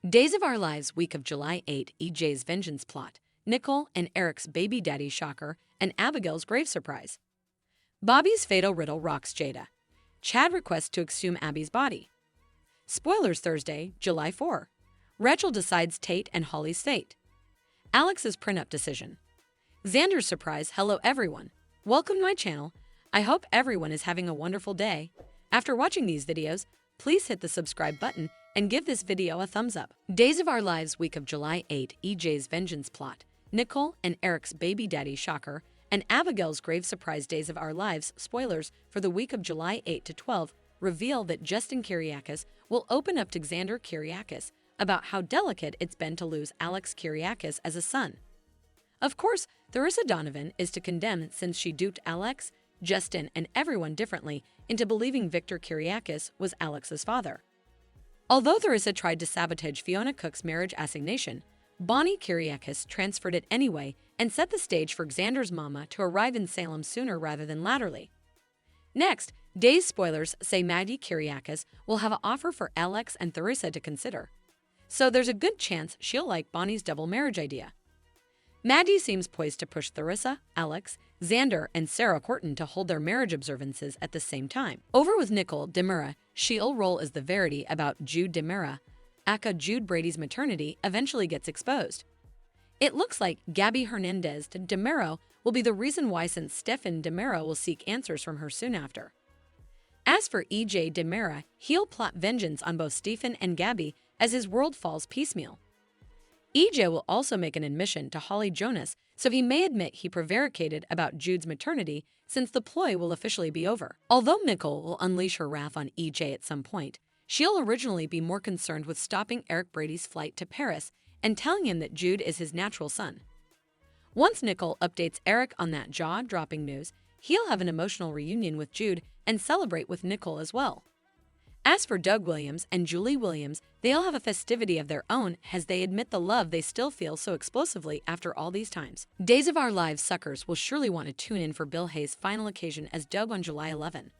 Days of Our Lives week of July 8, EJs Vengeance Plot, Nicole and Eric's baby daddy shocker, and Abigail's grave surprise. Bobby's fatal riddle rocks Jada. Chad requests to exhume Abby's body. Spoilers Thursday, July 4. Rachel decides Tate and Holly's fate. Alex's prenup decision. Xander's surprise. Hello everyone. Welcome to my channel. I hope everyone is having a wonderful day. After watching these videos, please hit the subscribe button and give this video a thumbs up. Days of Our Lives week of July 8, EJ's Vengeance Plot, Nicole and Eric's baby daddy shocker, and Abigail's grave surprise. Days of Our Lives spoilers for the week of July 8 to 12 reveal that Justin Kyriakis will open up to Xander Kyriakis about how delicate it's been to lose Alex Kyriakis as a son. Of course, Theresa Donovan is to condemn since she duped Alex, Justin, and everyone differently into believing Victor Kyriakis was Alex's father. Although Theresa tried to sabotage Fiona Cook's marriage assignation, Bonnie Kyriakis transferred it anyway and set the stage for Xander's mama to arrive in Salem sooner rather than laterally. Next, Days spoilers say Maddie Kyriakis will have an offer for Alex and Theresa to consider. So there's a good chance she'll like Bonnie's double marriage idea. Maddie seems poised to push Theresa, Alex, Xander, and Sarah Corton to hold their marriage observances at the same time. Over with Nicole DeMera, she'll roll as the verity about Jude DeMera, aka Jude Brady's maternity, eventually gets exposed. It looks like Gabby Hernandez DeMero will be the reason why, since Stefan DeMero will seek answers from her soon after. As for EJ DeMera, he'll plot vengeance on both Stefan and Gabby as his world falls piecemeal. EJ will also make an admission to Holly Jonas, so he may admit he prevaricated about Jude's maternity since the ploy will officially be over. Although Nicole will unleash her wrath on EJ at some point, she'll originally be more concerned with stopping Eric Brady's flight to Paris and telling him that Jude is his natural son. Once Nicole updates Eric on that jaw-dropping news, he'll have an emotional reunion with Jude and celebrate with Nicole as well. As for Doug Williams and Julie Williams, they'll have a festivity of their own as they admit the love they still feel so explosively after all these times. Days of Our Lives suckers will surely want to tune in for Bill Hayes' final occasion as Doug on July 11.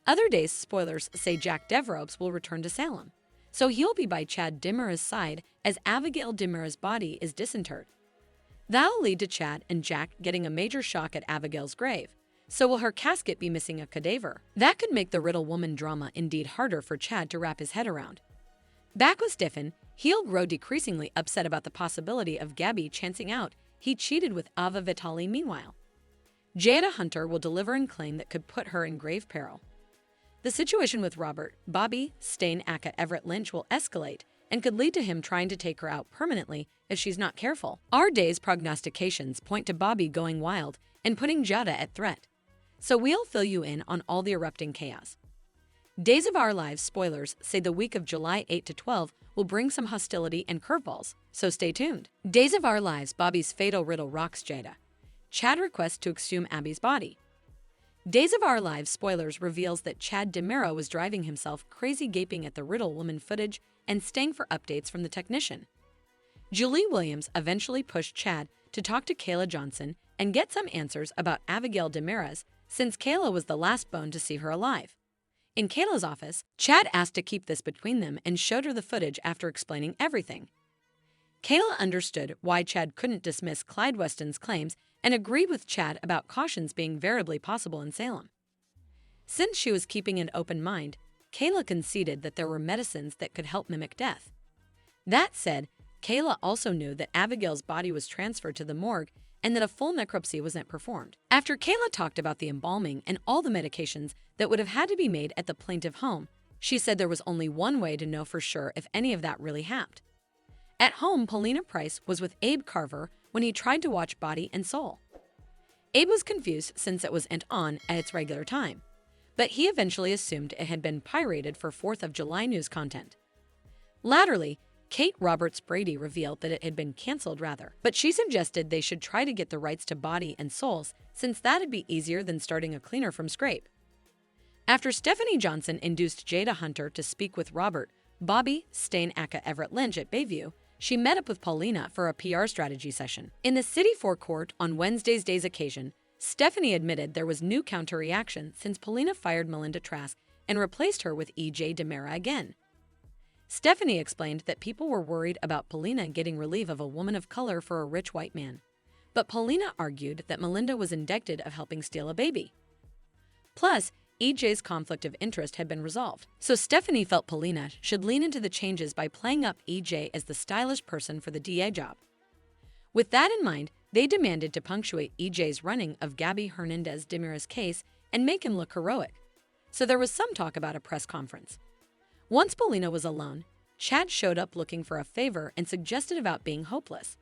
Other Days spoilers say Jack Devereaux will return to Salem, so he'll be by Chad DeMera's side as Abigail DeMera's body is disinterred. That'll lead to Chad and Jack getting a major shock at Abigail's grave. So will her casket be missing a cadaver? That could make the Riddle Woman drama indeed harder for Chad to wrap his head around. Back with Stefan, he'll grow decreasingly upset about the possibility of Gabby chancing out he cheated with Ava Vitali meanwhile. Jada Hunter will deliver a claim that could put her in grave peril. The situation with Robert, Bobby, Stain aka Everett Lynch will escalate and could lead to him trying to take her out permanently if she's not careful. Our Days prognostications point to Bobby going wild and putting Jada at threat. So we'll fill you in on all the erupting chaos. Days of Our Lives spoilers say the week of July 8 to 12 will bring some hostility and curveballs, so stay tuned. Days of Our Lives Bobby's fatal riddle rocks Jada. Chad requests to exhume Abby's body. Days of Our Lives spoilers reveals that Chad DeMero was driving himself crazy gaping at the Riddle Woman footage and staying for updates from the technician. Julie Williams eventually pushed Chad to talk to Kayla Johnson and get some answers about Abigail DeMera's, since Kayla was the last bone to see her alive. In Kayla's office, Chad asked to keep this between them and showed her the footage after explaining everything. Kayla understood why Chad couldn't dismiss Clyde Weston's claims and agreed with Chad about cautions being veritably possible in Salem. Since she was keeping an open mind, Kayla conceded that there were medicines that could help mimic death. That said, Kayla also knew that Abigail's body was transferred to the morgue and that a full necropsy wasn't performed. After Kayla talked about the embalming and all the medications that would have had to be made at the plaintiff home, she said there was only one way to know for sure if any of that really happened. At home, Paulina Price was with Abe Carver when he tried to watch Body and Soul. Abe was confused since it wasn't on at its regular time, but he eventually assumed it had been pirated for 4th of July news content. Latterly, Kate Roberts Brady revealed that it had been canceled but she suggested they should try to get the rights to Body and Souls since that'd be easier than starting a cleaner from scrape. After Stephanie Johnson induced Jada Hunter to speak with Robert, Bobby, Stain aka Everett Lynch at Bayview, she met up with Paulina for a PR strategy session. In the city forecourt on Wednesday's day's occasion, Stephanie admitted there was new counter-reaction since Paulina fired Melinda Trask and replaced her with EJ DeMera again. Stephanie explained that people were worried about Paulina getting relief of a woman of color for a rich white man. But Paulina argued that Melinda was indicted of helping steal a baby. Plus, EJ's conflict of interest had been resolved, so Stephanie felt Paulina should lean into the changes by playing up EJ as the stylish person for the DA job. With that in mind, they demanded to punctuate EJ's running of Gabby Hernandez de Mira's case and make him look heroic. So there was some talk about a press conference. Once Paulina was alone, Chad showed up looking for a favor and suggested about being hopeless.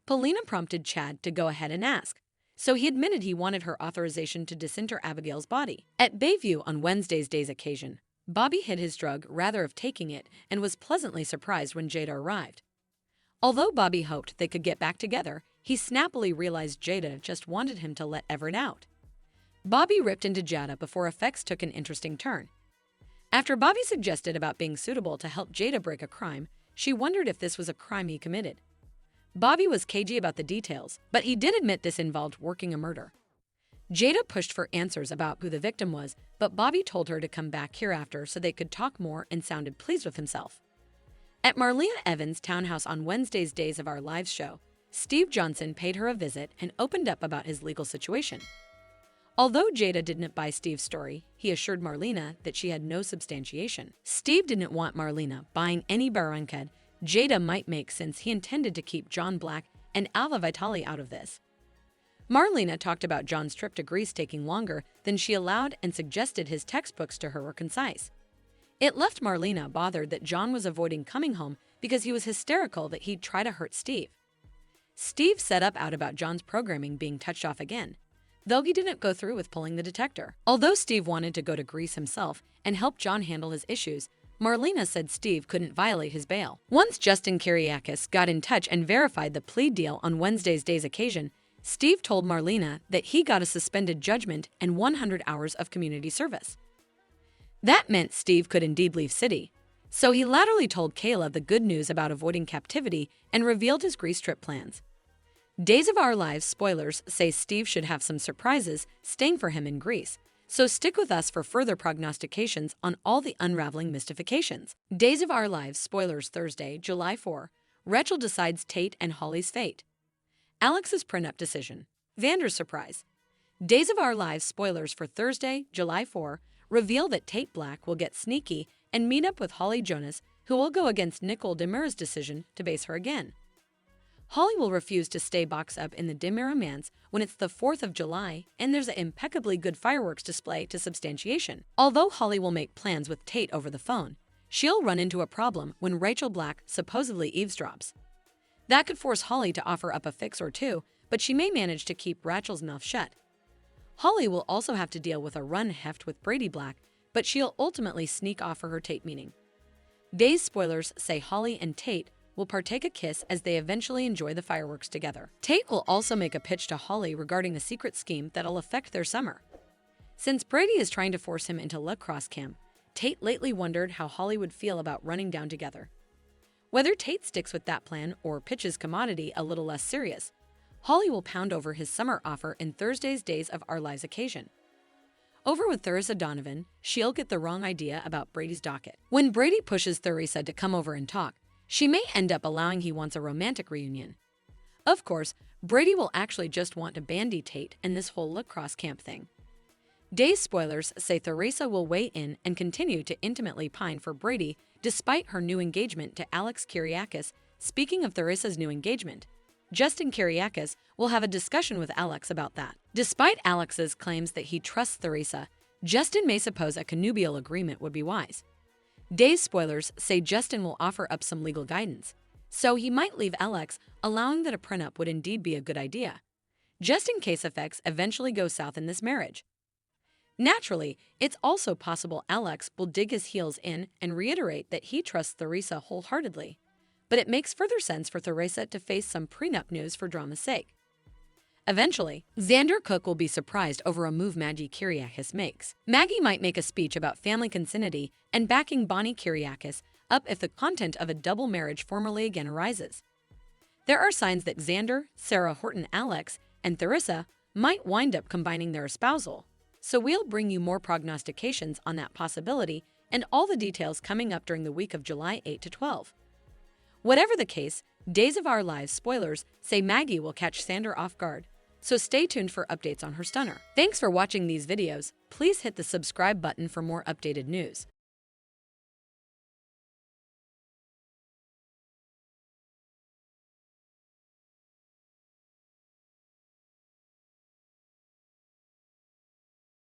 Paulina prompted Chad to go ahead and ask, so he admitted he wanted her authorization to disinter Abigail's body. At Bayview on Wednesday's day's occasion, Bobby hid his drug rather of taking it and was pleasantly surprised when Jada arrived. Although Bobby hoped they could get back together, he snappily realized Jada just wanted him to let Everett out. Bobby ripped into Jada before effects took an interesting turn. After Bobby suggested about being suitable to help Jada break a crime, she wondered if this was a crime he committed. Bobby was cagey about the details, but he did admit this involved working a murder. Jada pushed for answers about who the victim was, but Bobby told her to come back hereafter so they could talk more and sounded pleased with himself. At Marlena Evans' townhouse on Wednesday's Days of Our Lives show, Steve Johnson paid her a visit and opened up about his legal situation. Although Jada didn't buy Steve's story, he assured Marlena that she had no substantiation. Steve didn't want Marlena buying any barrancade Jada might make since he intended to keep John Black and Alva Vitali out of this. Marlena talked about John's trip to Greece taking longer than she allowed and suggested his textbooks to her were concise. It left Marlena bothered that John was avoiding coming home because he was hysterical that he'd try to hurt Steve. Steve set up out about John's programming being touched off again, though he didn't go through with pulling the detector. Although Steve wanted to go to Greece himself and help John handle his issues, Marlena said Steve couldn't violate his bail. Once Justin Kyriakis got in touch and verified the plea deal on Wednesday's day's occasion, Steve told Marlena that he got a suspended judgment and 100 hours of community service. That meant Steve could indeed leave city, so he laterally told Kayla the good news about avoiding captivity and revealed his Greece trip plans. Days of Our Lives spoilers say Steve should have some surprises staying for him in Greece, so stick with us for further prognostications on all the unraveling mystifications. Days of Our Lives spoilers Thursday, July 4, Rachel decides Tate and Holly's fate. Alex's prenup decision. Vander's surprise. Days of Our Lives spoilers for Thursday, July 4, reveal that Tate Black will get sneaky and meet up with Holly Jonas, who will go against Nicole Demira's decision to base her again. Holly will refuse to stay boxed up in the Demira manse when it's the 4th of July and there's an impeccably good fireworks display to substantiation. Although Holly will make plans with Tate over the phone, she'll run into a problem when Rachel Black supposedly eavesdrops. That could force Holly to offer up a fix or two, but she may manage to keep Rachel's mouth shut. Holly will also have to deal with a run heft with Brady Black, but she'll ultimately sneak offer her Tate meeting. Days spoilers say Holly and Tate will partake a kiss as they eventually enjoy the fireworks together. Tate will also make a pitch to Holly regarding a secret scheme that'll affect their summer. Since Brady is trying to force him into lacrosse camp, Tate lately wondered how Holly would feel about running down together. Whether Tate sticks with that plan or pitches commodity a little less serious, Holly will pound over his summer offer in Thursday's Days of Our Lives occasion. Over with Theresa Donovan, she'll get the wrong idea about Brady's docket. When Brady pushes Theresa to come over and talk, she may end up allowing he wants a romantic reunion. Of course, Brady will actually just want to bandy Tate and this whole lacrosse camp thing. Days spoilers say Theresa will weigh in and continue to intimately pine for Brady despite her new engagement to Alex Kyriakis. Speaking of Theresa's new engagement, Justin Kyriakis will have a discussion with Alex about that. Despite Alex's claims that he trusts Theresa, Justin may suppose a connubial agreement would be wise. Days spoilers say Justin will offer up some legal guidance, so he might leave Alex, allowing that a prenup would indeed be a good idea, just in case effects eventually go south in this marriage. Naturally, it's also possible Alex will dig his heels in and reiterate that he trusts Theresa wholeheartedly, but it makes further sense for Theresa to face some prenup news for drama's sake. Eventually, Xander Cook will be surprised over a move Maggie Kyriakis makes. Maggie might make a speech about family consanity and backing Bonnie Kyriakis up if the content of a double marriage formally again arises. There are signs that Xander, Sarah Horton Alex, and Theresa might wind up combining their espousal, so we'll bring you more prognostications on that possibility and all the details coming up during the week of July 8 to 12. Whatever the case, Days of Our Lives spoilers say Maggie will catch Sander off guard, so stay tuned for updates on her stunner. Thanks for watching these videos. Please hit the subscribe button for more updated news.